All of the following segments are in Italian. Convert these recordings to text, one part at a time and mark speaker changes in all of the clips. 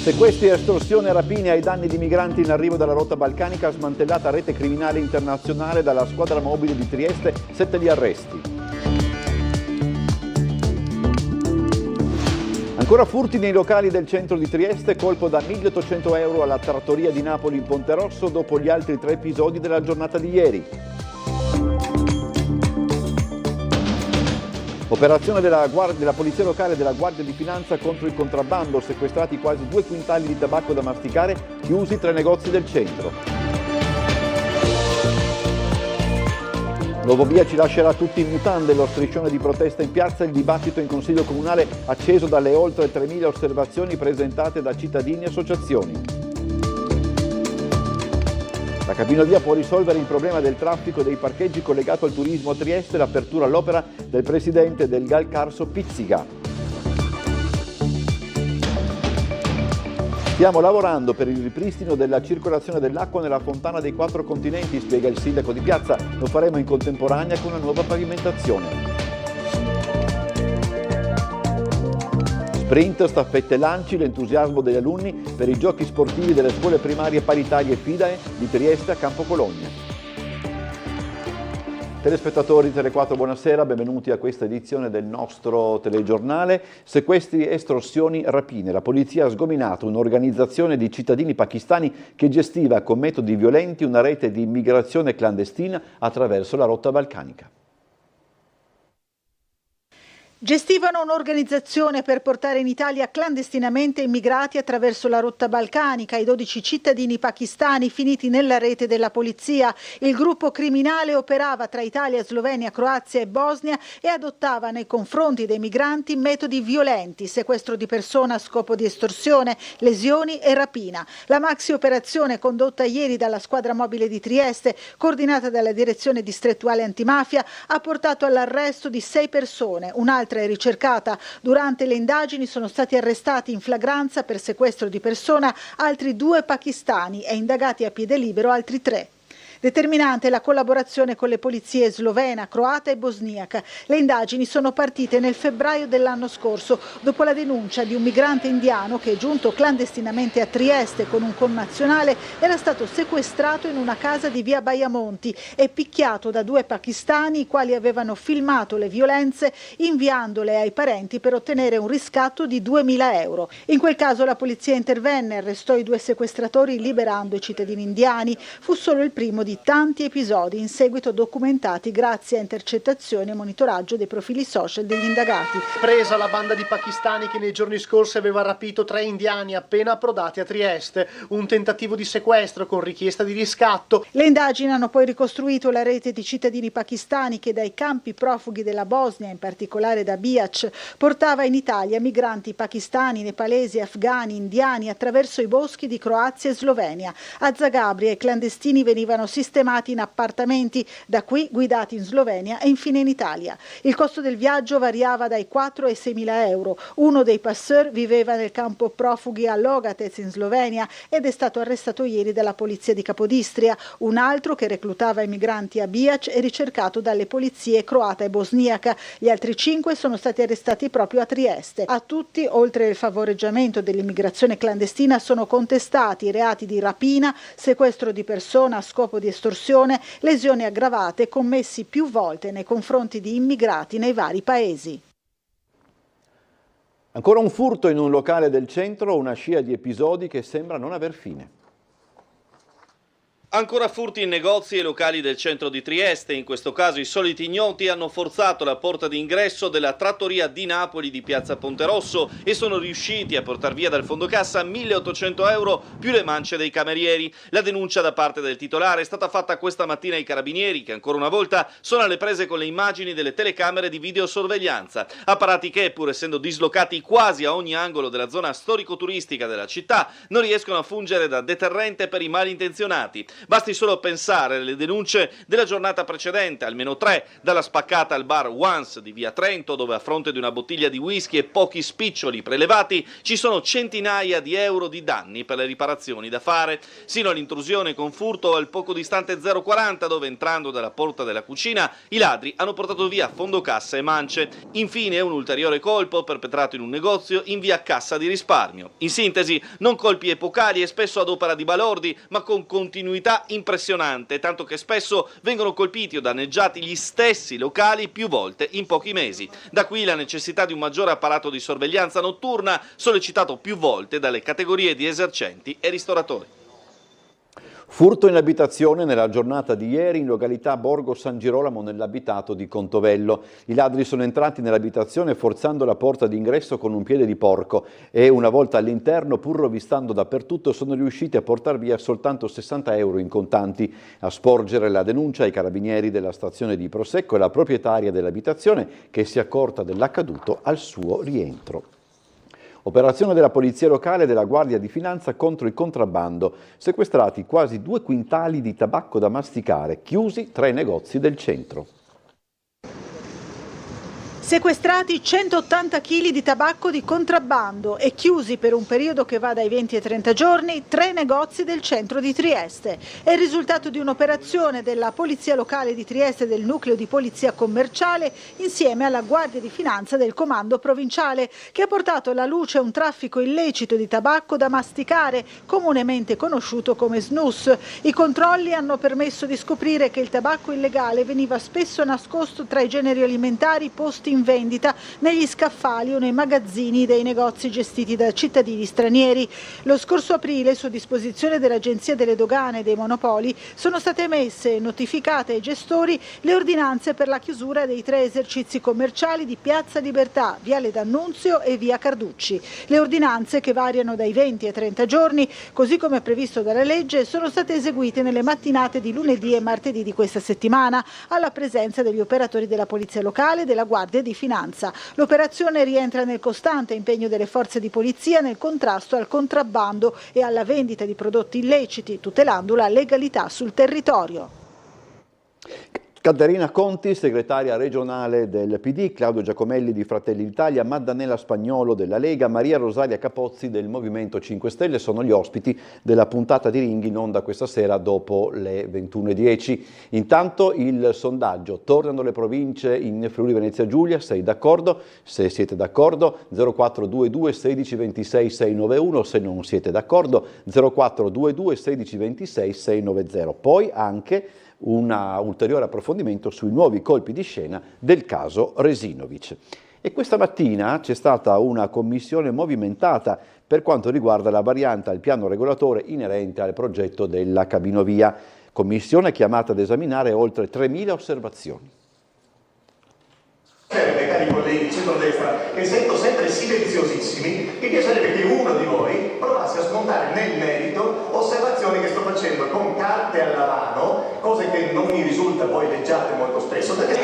Speaker 1: Sequestri, estorsione e rapine ai danni di migranti in arrivo dalla rotta balcanica, smantellata rete criminale internazionale dalla squadra mobile di Trieste, 7 gli arresti. Ancora furti nei locali del centro di Trieste, colpo da 1.800 euro alla trattoria di Napoli in Ponte Rosso dopo gli altri 3 episodi della giornata di ieri. Operazione della Polizia Locale e della Guardia di Finanza contro il contrabbando, sequestrati quasi 2 quintali di tabacco da masticare, chiusi 3 negozi del centro. L'Ovovia ci lascerà tutti in mutande, lo striscione di protesta in piazza, il dibattito in Consiglio Comunale acceso dalle oltre 3.000 osservazioni presentate da cittadini e associazioni. La cabinovia può risolvere il problema del traffico dei parcheggi collegato al turismo a Trieste, l'apertura all'opera del presidente del Galcarso Pizziga. Stiamo lavorando per il ripristino della circolazione dell'acqua nella fontana dei 4 continenti, spiega il sindaco di piazza. Lo faremo in contemporanea con una nuova pavimentazione. Sprint, staffette lanci, l'entusiasmo degli alunni per i giochi sportivi delle scuole primarie paritarie FIDAE di Trieste a Campo Cologna. Telespettatori di Tele4, buonasera, benvenuti a questa edizione del nostro telegiornale. Sequestri, estorsioni, rapine. La polizia ha sgominato un'organizzazione di cittadini pakistani che gestiva con metodi violenti una rete di immigrazione clandestina attraverso la rotta balcanica.
Speaker 2: Gestivano un'organizzazione per portare in Italia clandestinamente immigrati attraverso la rotta balcanica. I 12 cittadini pakistani finiti nella rete della polizia. Il gruppo criminale operava tra Italia, Slovenia, Croazia e Bosnia e adottava nei confronti dei migranti metodi violenti, sequestro di persona a scopo di estorsione, lesioni e rapina. La maxi operazione condotta ieri dalla squadra mobile di Trieste, coordinata dalla direzione distrettuale antimafia, ha portato all'arresto di 6 persone. Un'altra è ricercata. Durante le indagini sono stati arrestati in flagranza per sequestro di persona altri 2 pakistani e indagati a piede libero altri 3. Determinante la collaborazione con le polizie slovena, croata e bosniaca. Le indagini sono partite nel febbraio dell'anno scorso, dopo la denuncia di un migrante indiano che, giunto clandestinamente a Trieste con un connazionale, era stato sequestrato in una casa di via Baiamonti e picchiato da 2 pakistani, i quali avevano filmato le violenze inviandole ai parenti per ottenere un riscatto di 2.000 euro. In quel caso la polizia intervenne, arrestò i 2 sequestratori liberando i cittadini indiani. Fu solo il primo di tanti episodi in seguito documentati grazie a intercettazioni e monitoraggio dei profili social degli indagati.
Speaker 3: Presa la banda di pakistani che nei giorni scorsi aveva rapito 3 indiani appena approdati a Trieste. Un tentativo di sequestro con richiesta di riscatto.
Speaker 2: Le indagini hanno poi ricostruito la rete di cittadini pakistani che dai campi profughi della Bosnia, in particolare da Bihac, portava in Italia migranti pakistani, nepalesi, afghani, indiani attraverso i boschi di Croazia e Slovenia. A Zagabria i clandestini venivano sistemati in appartamenti, da qui guidati in Slovenia e infine in Italia. Il costo del viaggio variava dai 4 ai 6.000 euro. Uno dei passeur viveva nel campo profughi a Logatec in Slovenia ed è stato arrestato ieri dalla polizia di Capodistria. Un altro, che reclutava i migranti a Bihac, è ricercato dalle polizie croata e bosniaca. Gli altri 5 sono stati arrestati proprio a Trieste. A tutti, oltre il favoreggiamento dell'immigrazione clandestina, sono contestati i reati di rapina, sequestro di persona a scopo di estorsione, lesioni aggravate commessi più volte nei confronti di immigrati nei vari paesi.
Speaker 1: Ancora un furto in un locale del centro, una scia di episodi che sembra non aver fine.
Speaker 4: Ancora furti in negozi e locali del centro di Trieste. In questo caso i soliti ignoti hanno forzato la porta d'ingresso della trattoria di Napoli di piazza Ponte Rosso e sono riusciti a portar via dal fondo cassa 1.800 euro più le mance dei camerieri. La denuncia da parte del titolare è stata fatta questa mattina ai carabinieri, che ancora una volta sono alle prese con le immagini delle telecamere di videosorveglianza. Apparati che, pur essendo dislocati quasi a ogni angolo della zona storico-turistica della città, non riescono a fungere da deterrente per i malintenzionati. Basti solo pensare alle denunce della giornata precedente, almeno 3, dalla spaccata al bar Once di via Trento, dove a fronte di una bottiglia di whisky e pochi spiccioli prelevati ci sono centinaia di euro di danni per le riparazioni da fare, sino all'intrusione con furto al poco distante 040, dove entrando dalla porta della cucina i ladri hanno portato via fondocassa e mance. Infine un ulteriore colpo perpetrato in un negozio in via Cassa di Risparmio. In sintesi, non colpi epocali e spesso ad opera di balordi, ma con continuità impressionante, tanto che spesso vengono colpiti o danneggiati gli stessi locali più volte in pochi mesi. Da qui la necessità di un maggiore apparato di sorveglianza notturna, sollecitato più volte dalle categorie di esercenti e ristoratori.
Speaker 1: Furto in abitazione nella giornata di ieri in località Borgo San Girolamo nell'abitato di Contovello. I ladri sono entrati nell'abitazione forzando la porta d'ingresso con un piede di porco e una volta all'interno, pur rovistando dappertutto, sono riusciti a portar via soltanto 60 euro in contanti. A sporgere la denuncia ai carabinieri della stazione di Prosecco e la proprietaria dell'abitazione che si è accorta dell'accaduto al suo rientro. Operazione della Polizia Locale e della Guardia di Finanza contro il contrabbando. Sequestrati quasi 2 quintali di tabacco da masticare, chiusi 3 negozi del centro.
Speaker 2: Sequestrati 180 kg di tabacco di contrabbando e chiusi per un periodo che va dai 20 ai 30 giorni 3 negozi del centro di Trieste. È il risultato di un'operazione della Polizia Locale di Trieste e del Nucleo di Polizia Commerciale insieme alla Guardia di Finanza del Comando Provinciale, che ha portato alla luce un traffico illecito di tabacco da masticare, comunemente conosciuto come snus. I controlli hanno permesso di scoprire che il tabacco illegale veniva spesso nascosto tra i generi alimentari posti in vendita negli scaffali o nei magazzini dei negozi gestiti da cittadini stranieri. Lo scorso aprile, su disposizione dell'Agenzia delle Dogane e dei Monopoli, sono state emesse e notificate ai gestori le ordinanze per la chiusura dei 3 esercizi commerciali di Piazza Libertà, Viale D'Annunzio e Via Carducci. Le ordinanze, che variano dai 20 ai 30 giorni, così come previsto dalla legge, sono state eseguite nelle mattinate di lunedì e martedì di questa settimana, alla presenza degli operatori della Polizia Locale e della Guardia di Finanza. L'operazione rientra nel costante impegno delle forze di polizia nel contrasto al contrabbando e alla vendita di prodotti illeciti, tutelando la legalità sul territorio.
Speaker 1: Caterina Conti, segretaria regionale del PD, Claudio Giacomelli di Fratelli d'Italia, Maddanella Spagnolo della Lega, Maria Rosaria Capozzi del Movimento 5 Stelle sono gli ospiti della puntata di Ring in onda questa sera dopo le 21:10. Intanto il sondaggio: tornano le province in Friuli Venezia Giulia? Sei d'accordo? Se siete d'accordo 0422 16 26 691, se non siete d'accordo 0422 16 26 690. Poi anche un ulteriore approfondimento sui nuovi colpi di scena del caso Resinovic. E questa mattina c'è stata una commissione movimentata per quanto riguarda la variante al piano regolatore inerente al progetto della cabinovia, commissione chiamata ad esaminare oltre 3.000 osservazioni.
Speaker 5: Cari colleghi centrodestra, che sento sempre silenziosissimi, mi piacerebbe che uno di voi provasse a smontare nel merito osservazioni che sto facendo con carte alla mano, cose che non mi risulta poi leggiate molto spesso, perché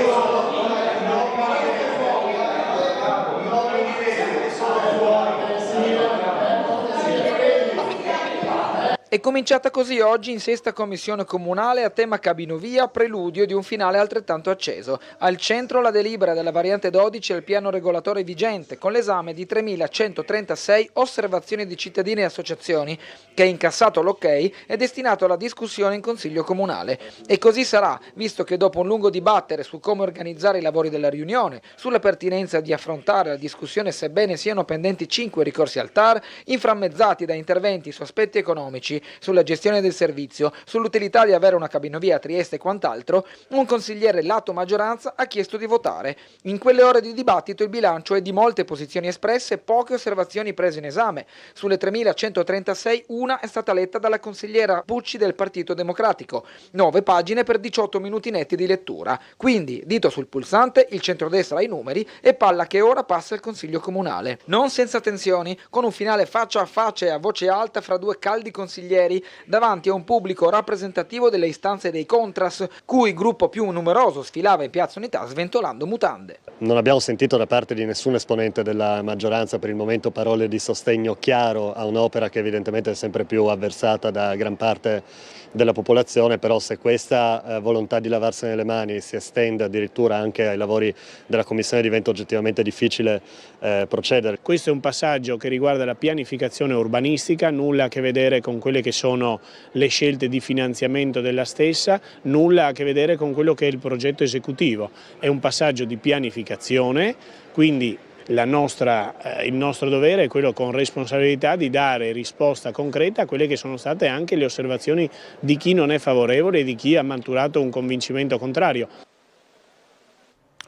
Speaker 6: È cominciata così oggi in sesta commissione comunale a tema cabinovia, preludio di un finale altrettanto acceso. Al centro la delibera della variante 12 al piano regolatore vigente, con l'esame di 3.136 osservazioni di cittadini e associazioni, che ha incassato l'ok è destinato alla discussione in Consiglio Comunale. E così sarà, visto che dopo un lungo dibattere su come organizzare i lavori della riunione, sulla pertinenza di affrontare la discussione sebbene siano pendenti 5 ricorsi al TAR, inframmezzati da interventi su aspetti economici, sulla gestione del servizio, sull'utilità di avere una cabinovia a Trieste e quant'altro, un consigliere lato maggioranza ha chiesto di votare. In quelle ore di dibattito il bilancio è di molte posizioni espresse e poche osservazioni prese in esame. Sulle 3.136 una è stata letta dalla consigliera Pucci del Partito Democratico, 9 pagine per 18 minuti netti di lettura. Quindi, dito sul pulsante, il centrodestra ha i numeri e palla che ora passa al Consiglio Comunale. Non senza tensioni, con un finale faccia a faccia e a voce alta fra due caldi consiglieri ieri, davanti a un pubblico rappresentativo delle istanze dei Contras, cui il gruppo più numeroso sfilava in Piazza Unità sventolando mutande.
Speaker 7: Non abbiamo sentito da parte di nessun esponente della maggioranza per il momento parole di sostegno chiaro a un'opera che evidentemente è sempre più avversata da gran parte della popolazione, però se questa volontà di lavarsene le mani si estende addirittura anche ai lavori della Commissione diventa oggettivamente difficile procedere.
Speaker 8: Questo è un passaggio che riguarda la pianificazione urbanistica, nulla a che vedere con quelle che sono le scelte di finanziamento della stessa, nulla a che vedere con quello che è il progetto esecutivo. È un passaggio di pianificazione, quindi il nostro dovere è quello con responsabilità di dare risposta concreta a quelle che sono state anche le osservazioni di chi non è favorevole e di chi ha maturato un convincimento contrario.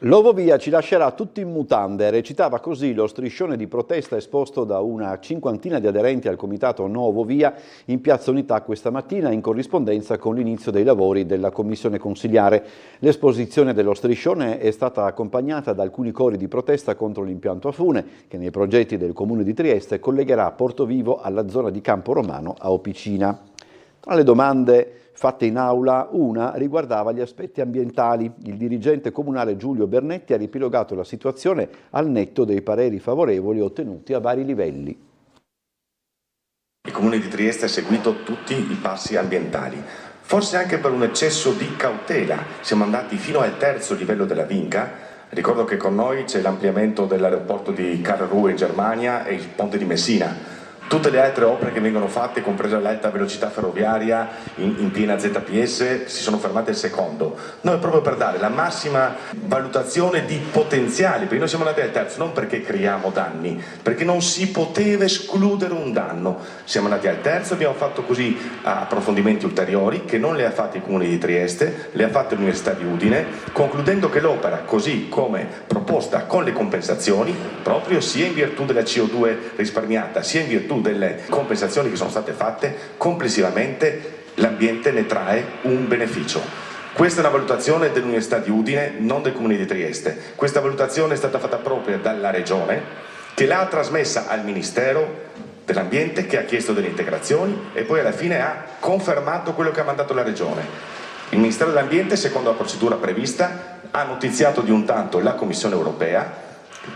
Speaker 1: L'Ovovia ci lascerà tutti in mutande, recitava così lo striscione di protesta esposto da una cinquantina di aderenti al comitato No Ovovia in Piazza Unità questa mattina in corrispondenza con l'inizio dei lavori della commissione consiliare. L'esposizione dello striscione è stata accompagnata da alcuni cori di protesta contro l'impianto a fune che nei progetti del Comune di Trieste collegherà Portovivo alla zona di Campo Romano a Opicina. Tra le domande fatte in aula, una riguardava gli aspetti ambientali. Il dirigente comunale Giulio Bernetti ha riepilogato la situazione al netto dei pareri favorevoli ottenuti a vari livelli.
Speaker 5: Il Comune di Trieste ha seguito tutti i passi ambientali, forse anche per un eccesso di cautela. Siamo andati fino al terzo livello della Vinca. Ricordo che con noi c'è l'ampliamento dell'aeroporto di Karlsruhe in Germania e il ponte di Messina. Tutte le altre opere che vengono fatte, compresa l'alta velocità ferroviaria in piena ZPS, si sono fermate al secondo. Noi proprio per dare la massima valutazione di potenziali, perché noi siamo andati al terzo, non perché creiamo danni, perché non si poteva escludere un danno. Siamo andati al terzo, abbiamo fatto così approfondimenti ulteriori, che non le ha fatte il Comune di Trieste, le ha fatte l'Università di Udine, concludendo che l'opera, così come proposta con le compensazioni, proprio sia in virtù della CO2 risparmiata, sia in virtù delle compensazioni che sono state fatte, complessivamente l'ambiente ne trae un beneficio. Questa è una valutazione dell'Università di Udine, non del Comune di Trieste. Questa valutazione è stata fatta propria dalla Regione, che l'ha trasmessa al Ministero dell'Ambiente, che ha chiesto delle integrazioni e poi alla fine ha confermato quello che ha mandato la Regione. Il Ministero dell'Ambiente, secondo la procedura prevista, ha notiziato di un tanto la Commissione europea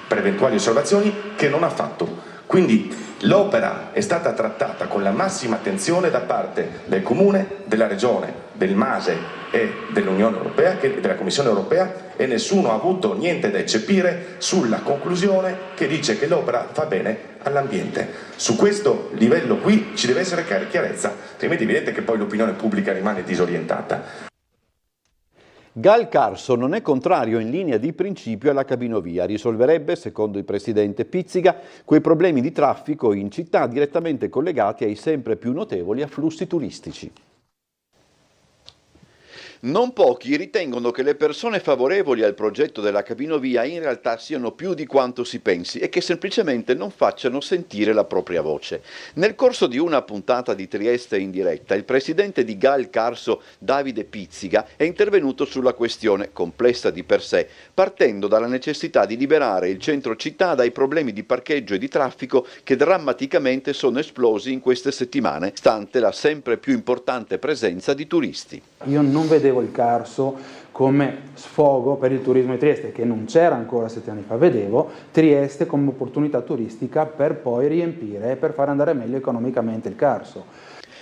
Speaker 5: per eventuali osservazioni che non ha fatto. Quindi l'opera è stata trattata con la massima attenzione da parte del Comune, della Regione, del MASE e dell'Unione Europea, della Commissione Europea, e nessuno ha avuto niente da eccepire sulla conclusione che dice che l'opera fa bene all'ambiente. Su questo livello qui ci deve essere chiarezza, altrimenti è evidente che poi l'opinione pubblica rimane disorientata.
Speaker 1: Gal Carso non è contrario in linea di principio alla cabinovia, risolverebbe, secondo il presidente Pizziga, quei problemi di traffico in città direttamente collegati ai sempre più notevoli afflussi turistici. Non pochi ritengono che le persone favorevoli al progetto della cabinovia in realtà siano più di quanto si pensi e che semplicemente non facciano sentire la propria voce. Nel corso di una puntata di Trieste in diretta, il presidente di Gal Carso, Davide Pizziga, è intervenuto sulla questione, complessa di per sé, partendo dalla necessità di liberare il centro città dai problemi di parcheggio e di traffico che drammaticamente sono esplosi in queste settimane, stante la sempre più importante presenza di turisti.
Speaker 9: Io non vedevo il Carso come sfogo per il turismo di Trieste, che non c'era ancora 7 anni fa, vedevo Trieste come opportunità turistica per poi riempire e per far andare meglio economicamente il Carso.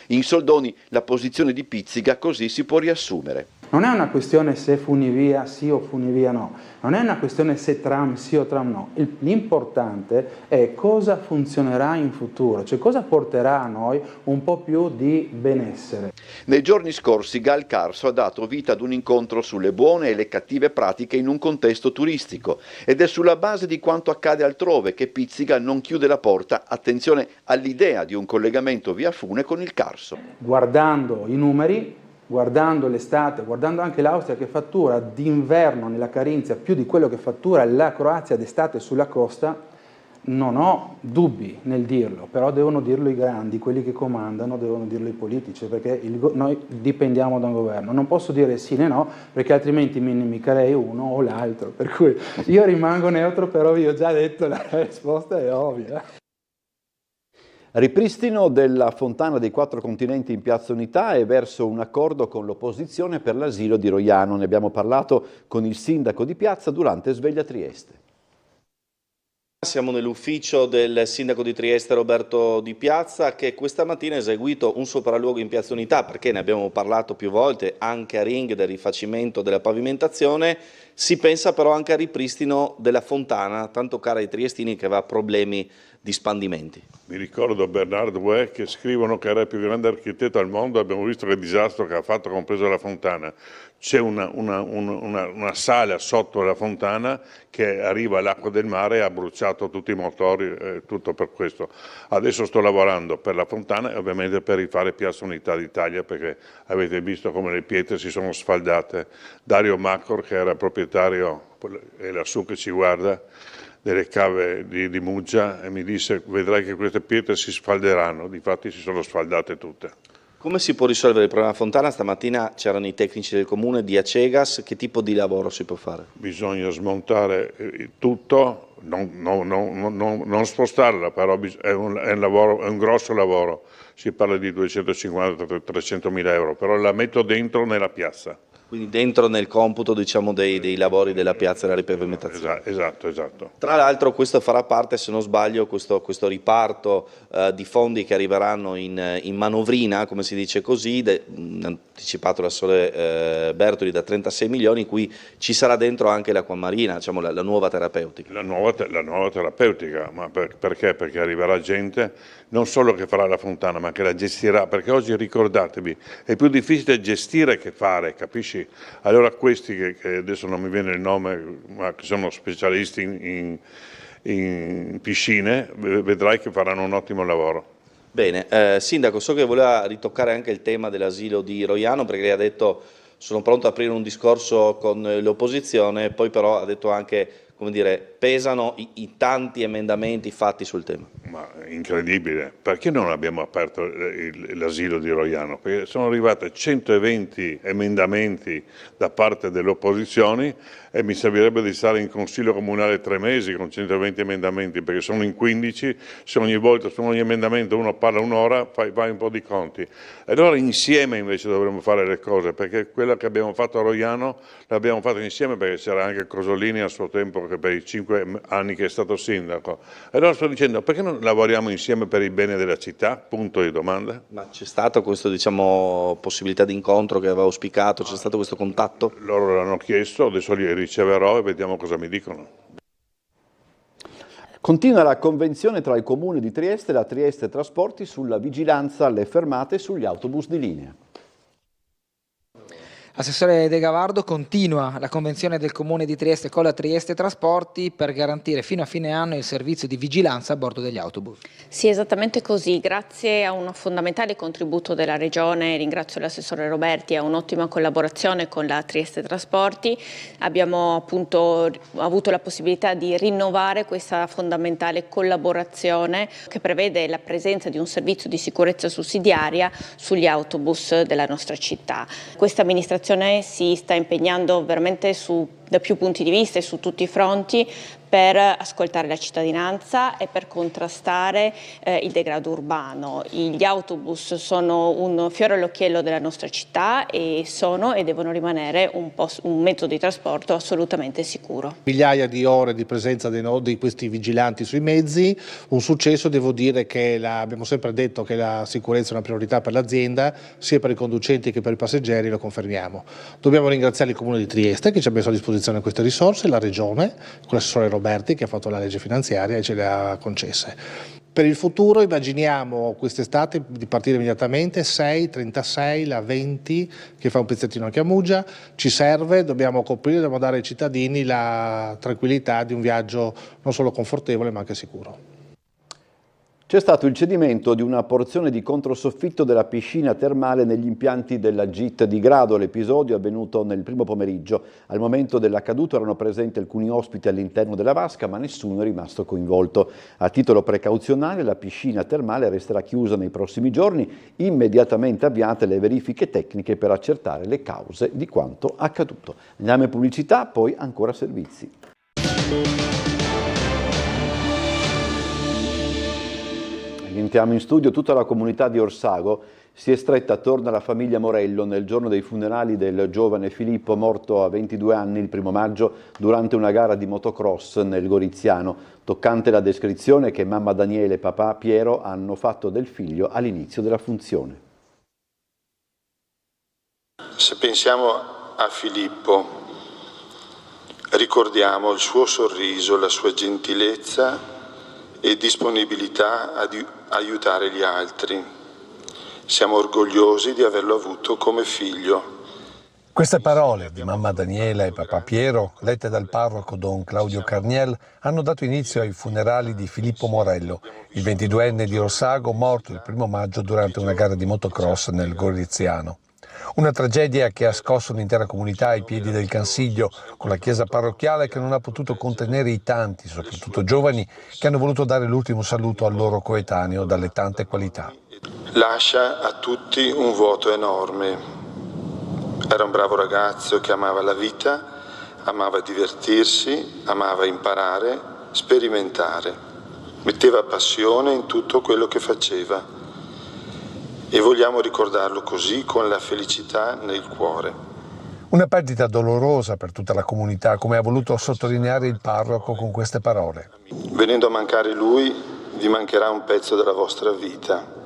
Speaker 1: In soldoni la posizione di Pizziga così si può riassumere.
Speaker 9: Non è una questione se funivia sì o funivia no, non è una questione se tram sì o tram no, l'importante è cosa funzionerà in futuro, cioè cosa porterà a noi un po' più di benessere.
Speaker 1: Nei giorni scorsi Gal Carso ha dato vita ad un incontro sulle buone e le cattive pratiche in un contesto turistico ed è sulla base di quanto accade altrove che Pizziga non chiude la porta, attenzione, all'idea di un collegamento via Fune con il Carso.
Speaker 9: Guardando i numeri, guardando l'estate, guardando anche l'Austria che fattura d'inverno nella Carinzia più di quello che fattura la Croazia d'estate sulla costa, non ho dubbi nel dirlo, però devono dirlo i grandi, quelli che comandano, devono dirlo i politici, perché noi dipendiamo da un governo. Non posso dire sì né no, perché altrimenti mi nemicherei uno o l'altro, per cui io rimango neutro, però vi ho già detto la risposta è ovvia.
Speaker 1: Ripristino della Fontana dei Quattro Continenti in Piazza Unità e verso un accordo con l'opposizione per l'asilo di Roiano. Ne abbiamo parlato con il sindaco di Piazza durante Sveglia Trieste.
Speaker 4: Siamo nell'ufficio del sindaco di Trieste Roberto Di Piazza, che questa mattina ha eseguito un sopralluogo in Piazza Unità, perché ne abbiamo parlato più volte anche a Ring del rifacimento della pavimentazione. Si pensa però anche al ripristino della fontana, tanto cara ai triestini, che aveva problemi di spandimenti.
Speaker 10: Mi ricordo Bernard Houet che scrivono che era il più grande architetto al mondo, abbiamo visto che disastro che ha fatto, compreso la fontana. C'è una sala sotto la fontana che arriva all'acqua del mare e ha bruciato tutti i motori, tutto per questo. Adesso sto lavorando per la fontana e ovviamente per rifare Piazza Unità d'Italia, perché avete visto come le pietre si sono sfaldate. Dario Macor, che era proprietario, è lassù che ci guarda, delle cave di Muggia, e mi disse: vedrai che queste pietre si sfalderanno. Difatti si sono sfaldate tutte. Come si può risolvere il problema fontana? Stamattina c'erano i tecnici del comune di Acegas, che tipo di lavoro si può fare? Bisogna smontare tutto, non spostarla, però è un grosso lavoro, si parla di 250-300 mila euro, però la metto dentro nella piazza. Quindi dentro nel computo, diciamo, dei lavori della piazza della ripavimentazione. Esatto. Tra l'altro questo farà parte, se non sbaglio, questo riparto di fondi che arriveranno in manovrina, come si dice così, anticipato da Sole Bertoli, da 36 milioni, in cui ci sarà dentro anche l'acquamarina, diciamo la nuova terapeutica. La nuova terapeutica, ma perché? Perché arriverà gente non solo che farà la fontana, ma che la gestirà, perché oggi, ricordatevi, è più difficile gestire che fare, capisci? Allora questi, che adesso non mi viene il nome, ma che sono specialisti in piscine, vedrai che faranno un ottimo lavoro. Bene, Sindaco, so che voleva ritoccare anche il tema dell'asilo di Roiano, perché lei ha detto: sono pronto ad aprire un discorso con l'opposizione, poi però ha detto anche, come dire, pesano i tanti emendamenti fatti sul tema. Ma incredibile, perché non abbiamo aperto l'asilo di Roiano? Perché sono arrivate 120 emendamenti da parte delle opposizioni e mi servirebbe di stare in consiglio comunale 3 mesi con 120 emendamenti, perché sono in 15, se ogni volta su ogni emendamento uno parla un'ora, fai un po' di conti. E allora insieme invece dovremmo fare le cose, perché quella che abbiamo fatto a Roiano l'abbiamo fatta insieme, perché c'era anche Cosolini a suo tempo, che per i 5 anni che è stato sindaco. E allora sto dicendo: perché non lavoriamo insieme per il bene della città? Punto di domanda. Ma c'è stata questa, diciamo, possibilità di incontro che aveva auspicato? C'è stato questo contatto? Loro l'hanno chiesto, adesso li riceverò e vediamo cosa mi dicono.
Speaker 1: Continua la convenzione tra il Comune di Trieste e la Trieste Trasporti sulla vigilanza alle fermate sugli autobus di linea.
Speaker 6: Assessore De Gavardo, continua la convenzione del Comune di Trieste con la Trieste Trasporti per garantire fino a fine anno il servizio di vigilanza a bordo degli autobus.
Speaker 11: Sì, esattamente così. Grazie a un fondamentale contributo della Regione, ringrazio l'assessore Roberti, a un'ottima collaborazione con la Trieste Trasporti, abbiamo appunto avuto la possibilità di rinnovare questa fondamentale collaborazione che prevede la presenza di un servizio di sicurezza sussidiaria sugli autobus della nostra città. Questa amministrazione si sta impegnando veramente da più punti di vista e su tutti i fronti per ascoltare la cittadinanza e per contrastare il degrado urbano. Gli autobus sono un fiore all'occhiello della nostra città e sono e devono rimanere un mezzo di trasporto assolutamente sicuro.
Speaker 12: Migliaia di ore di presenza di questi vigilanti sui mezzi, un successo. Devo dire che abbiamo sempre detto che la sicurezza è una priorità per l'azienda, sia per i conducenti che per i passeggeri, lo confermiamo. Dobbiamo ringraziare il Comune di Trieste che ci ha messo a disposizione queste risorse, la Regione con l'assessore Roberti che ha fatto la legge finanziaria e ce le ha concesse. Per il futuro immaginiamo quest'estate di partire immediatamente 6, 36, la 20 che fa un pezzettino anche a Muggia, ci serve, dobbiamo coprire, dobbiamo dare ai cittadini la tranquillità di un viaggio non solo confortevole ma anche sicuro.
Speaker 1: C'è stato il cedimento di una porzione di controsoffitto della piscina termale negli impianti della GIT di Grado. L'episodio è avvenuto nel primo pomeriggio. Al momento dell'accaduto erano presenti alcuni ospiti all'interno della vasca, ma nessuno è rimasto coinvolto. A titolo precauzionale la piscina termale resterà chiusa nei prossimi giorni, immediatamente avviate le verifiche tecniche per accertare le cause di quanto accaduto. Andiamo in pubblicità, poi ancora servizi. Rientriamo in studio. Tutta la comunità di Orsago si è stretta attorno alla famiglia Morello nel giorno dei funerali del giovane Filippo, morto a 22 anni il 1° maggio durante una gara di motocross nel Goriziano. Toccante la descrizione che mamma Daniele e papà Piero hanno fatto del figlio all'inizio della funzione.
Speaker 13: Se pensiamo a Filippo, ricordiamo il suo sorriso, la sua gentilezza e disponibilità ad aiutare gli altri. Siamo orgogliosi di averlo avuto come figlio.
Speaker 14: Queste parole di mamma Daniela e papà Piero, lette dal parroco Don Claudio Carniel, hanno dato inizio ai funerali di Filippo Morello, il 22enne di Orsago, morto il 1° maggio durante una gara di motocross nel Goriziano. Una tragedia che ha scosso l'intera comunità ai piedi del Cansiglio, con la chiesa parrocchiale che non ha potuto contenere i tanti, soprattutto giovani, che hanno voluto dare l'ultimo saluto al loro coetaneo dalle tante qualità.
Speaker 13: Lascia a tutti un vuoto enorme. Era un bravo ragazzo che amava la vita, amava divertirsi, amava imparare, sperimentare. Metteva passione in tutto quello che faceva. E vogliamo ricordarlo così, con la felicità nel cuore.
Speaker 14: Una perdita dolorosa per tutta la comunità, come ha voluto sottolineare il parroco con queste parole.
Speaker 13: Venendo a mancare lui, vi mancherà un pezzo della vostra vita.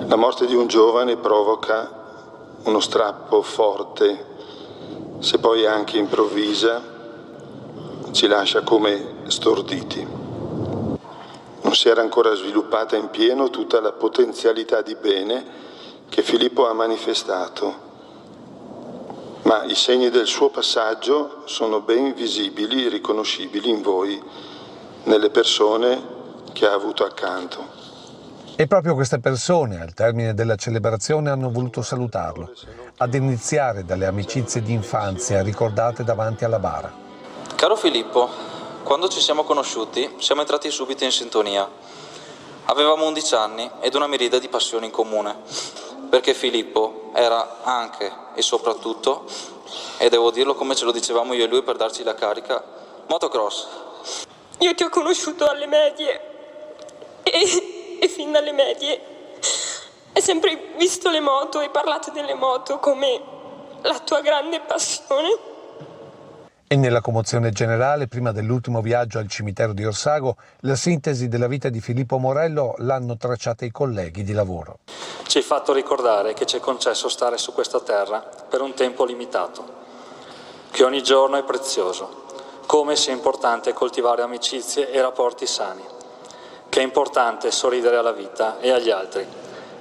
Speaker 13: La morte di un giovane provoca uno strappo forte, se poi anche improvvisa, ci lascia come storditi. Non si era ancora sviluppata in pieno tutta la potenzialità di bene che Filippo ha manifestato, ma i segni del suo passaggio sono ben visibili e riconoscibili in voi, nelle persone che ha avuto accanto.
Speaker 14: E proprio queste persone, al termine della celebrazione, hanno voluto salutarlo, ad iniziare dalle amicizie di infanzia ricordate davanti alla bara.
Speaker 15: Caro Filippo, quando ci siamo conosciuti siamo entrati subito in sintonia. Avevamo 11 anni ed una miriade di passioni in comune, perché Filippo era anche e soprattutto, e devo dirlo come ce lo dicevamo io e lui per darci la carica, motocross.
Speaker 16: Io ti ho conosciuto alle medie e fin dalle medie hai sempre visto le moto e parlato delle moto come la tua grande passione.
Speaker 14: E nella commozione generale, prima dell'ultimo viaggio al cimitero di Orsago, la sintesi della vita di Filippo Morello l'hanno tracciata i colleghi di lavoro.
Speaker 17: Ci hai fatto ricordare che ci è concesso stare su questa terra per un tempo limitato, che ogni giorno è prezioso, come sia importante coltivare amicizie e rapporti sani, che è importante sorridere alla vita e agli altri,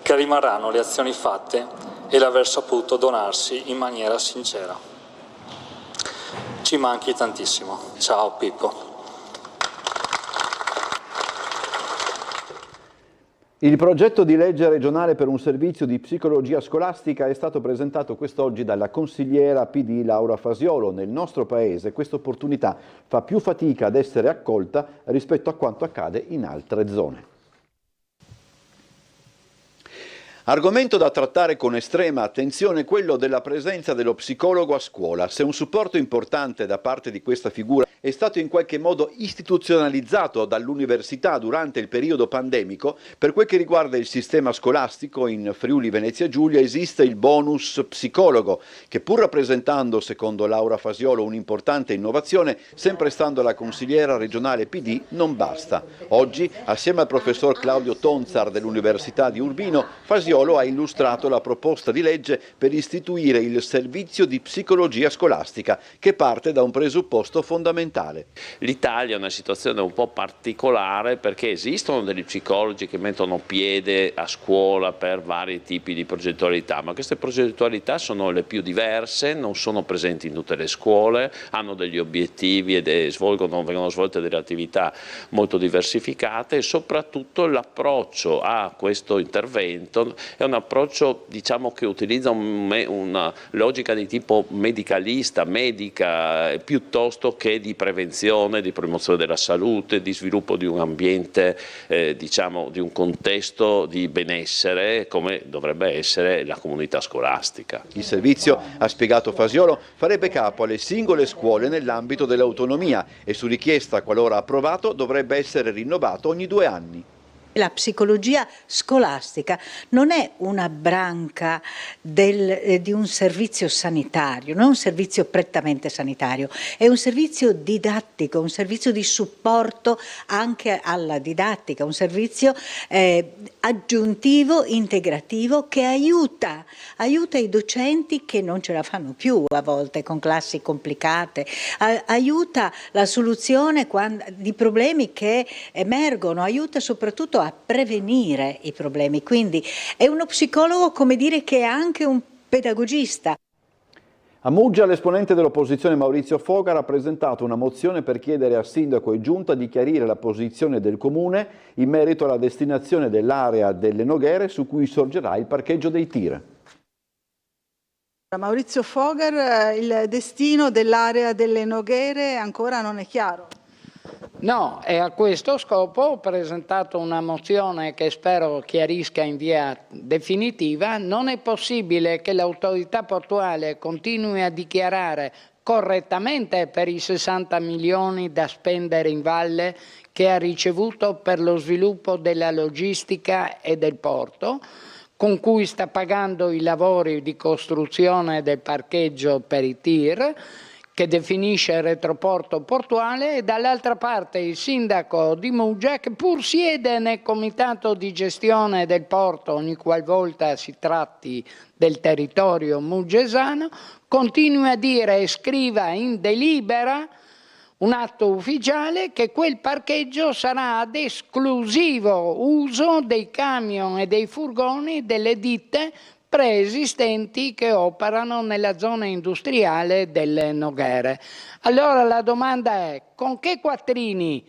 Speaker 17: che rimarranno le azioni fatte e l'aver saputo donarsi in maniera sincera. Ci manchi tantissimo. Ciao Pippo.
Speaker 1: Il progetto di legge regionale per un servizio di psicologia scolastica è stato presentato quest'oggi dalla consigliera PD Laura Fasiolo. Nel nostro paese questa opportunità fa più fatica ad essere accolta rispetto a quanto accade in altre zone. Argomento da trattare con estrema attenzione quello della presenza dello psicologo a scuola. Se un supporto importante da parte di questa figura è stato in qualche modo istituzionalizzato dall'università durante il periodo pandemico, per quel che riguarda il sistema scolastico in Friuli Venezia Giulia esiste il bonus psicologo, che pur rappresentando, secondo Laura Fasiolo, un'importante innovazione, sempre stando alla consigliera regionale PD, non basta. Oggi, assieme al professor Claudio Tonzar dell'Università di Urbino, Fasiolo ha illustrato la proposta di legge per istituire il servizio di psicologia scolastica, che parte da un presupposto fondamentale.
Speaker 18: L'Italia è una situazione un po' particolare perché esistono degli psicologi che mettono piede a scuola per vari tipi di progettualità, ma queste progettualità sono le più diverse, non sono presenti in tutte le scuole, hanno degli obiettivi ed vengono svolte delle attività molto diversificate e soprattutto l'approccio a questo intervento è un approccio, diciamo, che utilizza una logica di tipo medicalista, medica, piuttosto che di prevenzione, di promozione della salute, di sviluppo di un ambiente, diciamo, di un contesto di benessere come dovrebbe essere la comunità scolastica.
Speaker 1: Il servizio, ha spiegato Fasiolo, farebbe capo alle singole scuole nell'ambito dell'autonomia e su richiesta, qualora approvato, dovrebbe essere rinnovato ogni 2 anni.
Speaker 19: La psicologia scolastica non è una branca di un servizio sanitario, non è un servizio prettamente sanitario, è un servizio didattico, un servizio di supporto anche alla didattica, un servizio aggiuntivo, integrativo, che aiuta i docenti che non ce la fanno più a volte con classi complicate, aiuta la soluzione di problemi che emergono, aiuta soprattutto a prevenire i problemi. Quindi è uno psicologo, come dire, che è anche un pedagogista.
Speaker 1: A Muggia l'esponente dell'opposizione Maurizio Fogar ha presentato una mozione per chiedere al sindaco e giunta di chiarire la posizione del comune in merito alla destinazione dell'area delle Noghere su cui sorgerà il parcheggio dei tir.
Speaker 2: Maurizio Fogar, il destino dell'area delle Noghere ancora non è chiaro.
Speaker 20: No, e a questo scopo ho presentato una mozione che spero chiarisca in via definitiva. Non è possibile che l'autorità portuale continui a dichiarare correttamente per i 60 milioni da spendere in valle che ha ricevuto per lo sviluppo della logistica e del porto, con cui sta pagando i lavori di costruzione del parcheggio per i tir, che definisce il retroporto portuale, e dall'altra parte il sindaco di Muggia, che pur siede nel comitato di gestione del porto ogni qualvolta si tratti del territorio muggesano, continua a dire e scriva in delibera un atto ufficiale che quel parcheggio sarà ad esclusivo uso dei camion e dei furgoni delle ditte preesistenti che operano nella zona industriale delle Noghere. Allora la domanda è: con che quattrini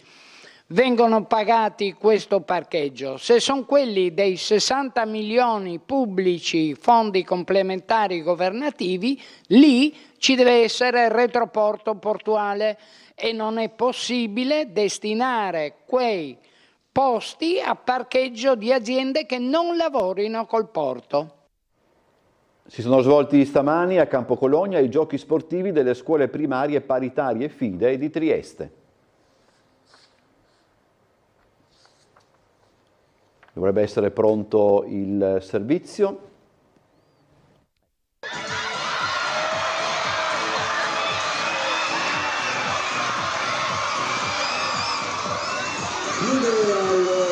Speaker 20: vengono pagati questo parcheggio? Se sono quelli dei 60 milioni pubblici, fondi complementari governativi, lì ci deve essere il retroporto portuale e non è possibile destinare quei posti a parcheggio di aziende che non lavorino col porto.
Speaker 1: Si sono svolti stamani a Campo Cologna i giochi sportivi delle scuole primarie paritarie FIDE di Trieste. Dovrebbe essere pronto il servizio.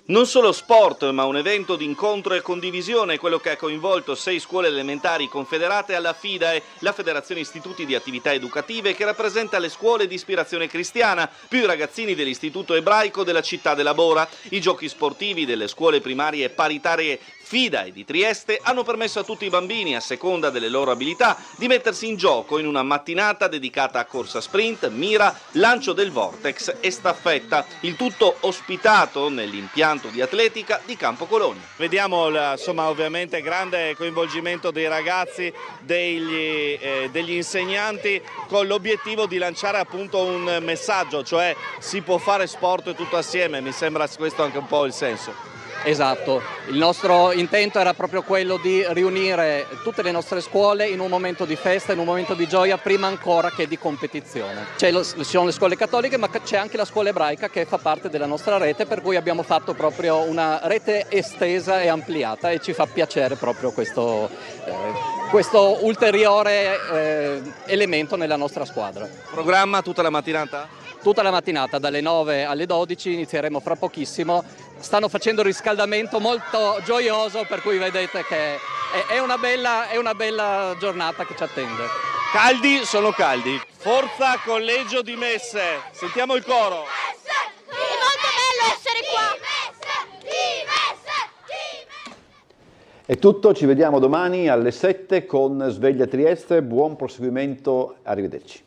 Speaker 4: Non solo sport, ma un evento di incontro e condivisione, quello che ha coinvolto 6 scuole elementari confederate alla FIDAE, la Federazione Istituti di Attività Educative, che rappresenta le scuole di ispirazione cristiana, più i ragazzini dell'Istituto Ebraico della città della Bora. I giochi sportivi delle scuole primarie paritarie FIDAE di Trieste hanno permesso a tutti i bambini, a seconda delle loro abilità, di mettersi in gioco in una mattinata dedicata a corsa sprint, mira, lancio del vortex e staffetta, il tutto ospitato nell'impianto di atletica di Campo Cologna.
Speaker 21: Vediamo ovviamente grande coinvolgimento dei ragazzi, degli insegnanti, con l'obiettivo di lanciare appunto un messaggio, cioè si può fare sport tutto assieme. Mi sembra questo anche un po' il senso.
Speaker 22: Esatto, il nostro intento era proprio quello di riunire tutte le nostre scuole in un momento di festa, in un momento di gioia, prima ancora che di competizione. Ci sono le scuole cattoliche, ma c'è anche la scuola ebraica che fa parte della nostra rete, per cui abbiamo fatto proprio una rete estesa e ampliata, e ci fa piacere proprio questo ulteriore elemento nella nostra squadra.
Speaker 4: Programma tutta la mattinata?
Speaker 22: Tutta la mattinata, dalle 9 alle 12, inizieremo fra pochissimo. Stanno facendo un riscaldamento molto gioioso, per cui vedete che è una bella giornata che ci attende.
Speaker 21: Caldi sono caldi. Forza Collegio di Messe, sentiamo il coro.
Speaker 23: È molto bello essere qua.
Speaker 1: È tutto, ci vediamo domani alle 7 con Sveglia Trieste, buon proseguimento, arrivederci.